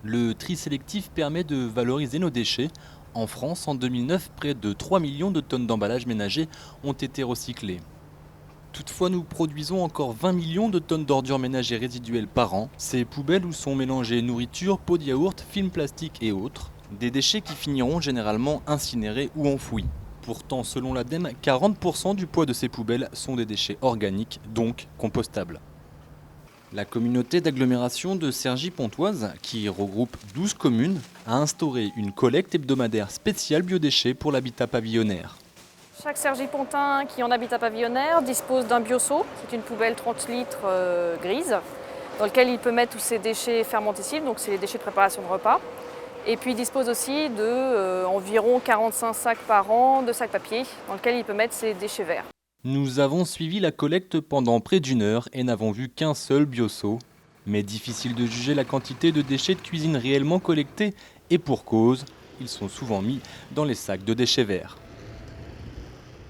Le tri sélectif permet de valoriser nos déchets. En France, en 2009, près de 3 millions de tonnes d'emballages ménagers ont été recyclées. Toutefois, nous produisons encore 20 millions de tonnes d'ordures ménagères résiduelles par an. Ces poubelles où sont mélangées nourriture, pots de yaourt, films plastiques et autres. Des déchets qui finiront généralement incinérés ou enfouis. Pourtant, selon l'ADEME, 40% du poids de ces poubelles sont des déchets organiques, donc compostables. La communauté d'agglomération de Cergy-Pontoise, qui regroupe 12 communes, a instauré une collecte hebdomadaire spéciale biodéchets pour l'habitat pavillonnaire. Chaque Cergy-Pontain qui en habitat pavillonnaire dispose d'un bioseau, c'est une poubelle 30 litres grise, dans lequel il peut mettre tous ses déchets fermentescibles, donc c'est les déchets de préparation de repas. Et puis il dispose aussi de environ 45 sacs par an de sacs papier, dans lequel il peut mettre ses déchets verts. Nous avons suivi la collecte pendant près d'une heure et n'avons vu qu'un seul bioseau. Mais difficile de juger la quantité de déchets de cuisine réellement collectés, et pour cause, ils sont souvent mis dans les sacs de déchets verts.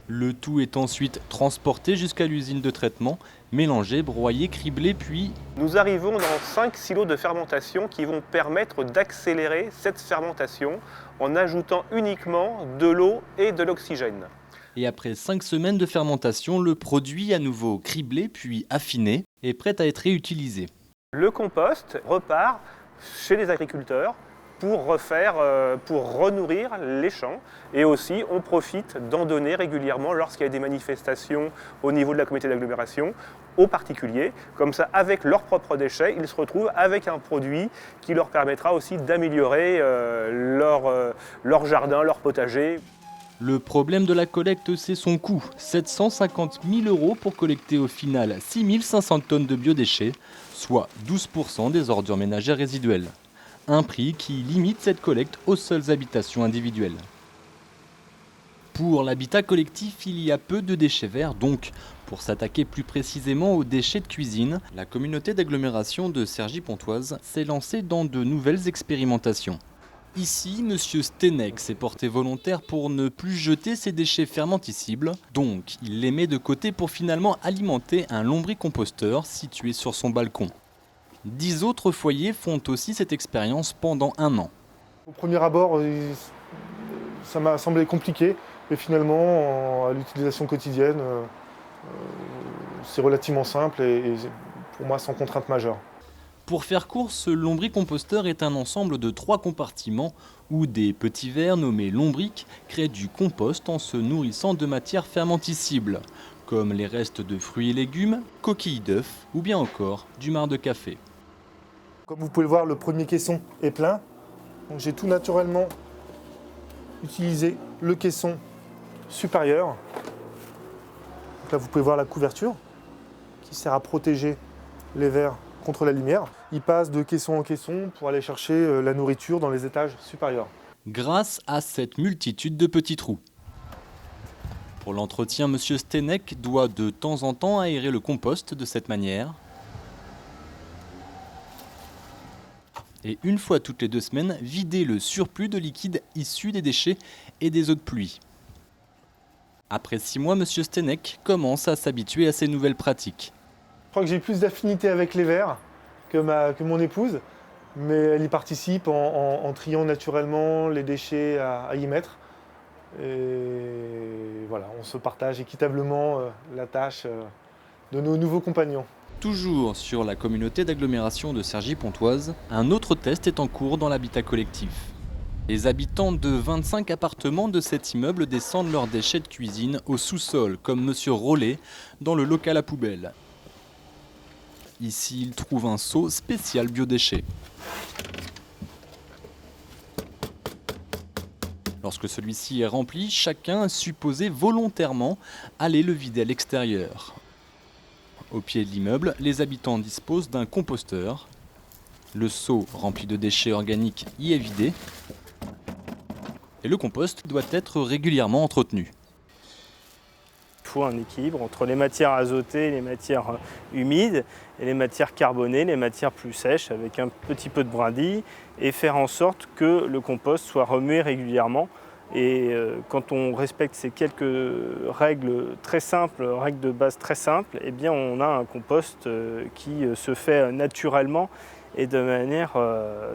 Le tout est ensuite transporté jusqu'à l'usine de traitement, mélangé, broyé, criblé, puis Nous arrivons dans 5 silos de fermentation qui vont permettre d'accélérer cette fermentation en ajoutant uniquement de l'eau et de l'oxygène. et après 5 semaines de fermentation, le produit à nouveau criblé puis affiné est prêt à être réutilisé. Le compost repart chez les agriculteurs pour renourrir les champs. Et aussi, on profite d'en donner régulièrement lorsqu'il y a des manifestations au niveau de la communauté d'agglomération aux particuliers. Comme ça, avec leurs propres déchets, ils se retrouvent avec un produit qui leur permettra aussi d'améliorer leur jardin, leur potager. Le problème de la collecte, c'est son coût. 750 000 € pour collecter au final 6 500 tonnes de biodéchets, soit 12% des ordures ménagères résiduelles. Un prix qui limite cette collecte aux seules habitations individuelles. Pour l'habitat collectif, il y a peu de déchets verts, donc pour s'attaquer plus précisément aux déchets de cuisine, la communauté d'agglomération de Cergy-Pontoise s'est lancée dans de nouvelles expérimentations. Ici, M. Stenek s'est porté volontaire pour ne plus jeter ses déchets fermentescibles, donc il les met de côté pour finalement alimenter un lombricomposteur situé sur son balcon. 10 autres foyers font aussi cette expérience pendant un an. Au premier abord, ça m'a semblé compliqué, mais finalement, à l'utilisation quotidienne, c'est relativement simple et pour moi sans contrainte majeure. Pour faire court, ce lombricomposteur est un ensemble de 3 compartiments où des petits vers nommés lombrics créent du compost en se nourrissant de matières fermentescibles, comme les restes de fruits et légumes, coquilles d'œufs ou bien encore du marc de café. Comme vous pouvez le voir, le premier caisson est plein. Donc j'ai tout naturellement utilisé le caisson supérieur. Donc là, vous pouvez voir la couverture qui sert à protéger les vers contre la lumière. Il passe de caisson en caisson pour aller chercher la nourriture dans les étages supérieurs. Grâce à cette multitude de petits trous. Pour l'entretien, M. Stenek doit de temps en temps aérer le compost de cette manière. Et une fois toutes les 2 semaines, vider le surplus de liquide issu des déchets et des eaux de pluie. Après 6 mois, M. Stenek commence à s'habituer à ces nouvelles pratiques. Je crois que j'ai plus d'affinité avec les vers que mon épouse, mais elle y participe en triant naturellement les déchets à y mettre. Et voilà, on se partage équitablement la tâche de nos nouveaux compagnons. Toujours sur la communauté d'agglomération de Cergy-Pontoise, un autre test est en cours dans l'habitat collectif. Les habitants de 25 appartements de cet immeuble descendent leurs déchets de cuisine au sous-sol, comme M. Rollet, dans le local à poubelle. Ici, il trouve un seau spécial biodéchets. Lorsque celui-ci est rempli, chacun est supposé volontairement aller le vider à l'extérieur. Au pied de l'immeuble, les habitants disposent d'un composteur. Le seau rempli de déchets organiques y est vidé. Et le compost doit être régulièrement entretenu. Il faut un équilibre entre les matières azotées, les matières humides et les matières carbonées, les matières plus sèches avec un petit peu de brindilles et faire en sorte que le compost soit remué régulièrement. Et quand on respecte ces quelques règles très simples, règles de base très simples, eh bien on a un compost qui se fait naturellement et de manière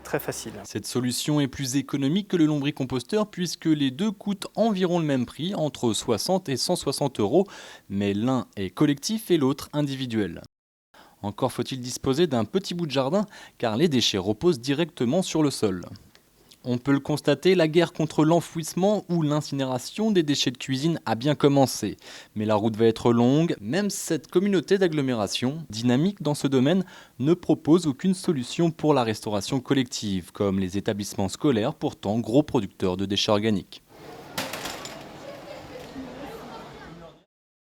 très facile. Cette solution est plus économique que le lombricomposteur puisque les deux coûtent environ le même prix, entre 60 et 160 €, mais l'un est collectif et l'autre individuel. Encore faut-il disposer d'un petit bout de jardin car les déchets reposent directement sur le sol. On peut le constater, la guerre contre l'enfouissement ou l'incinération des déchets de cuisine a bien commencé. Mais la route va être longue, même cette communauté d'agglomération, dynamique dans ce domaine, ne propose aucune solution pour la restauration collective, comme les établissements scolaires pourtant gros producteurs de déchets organiques.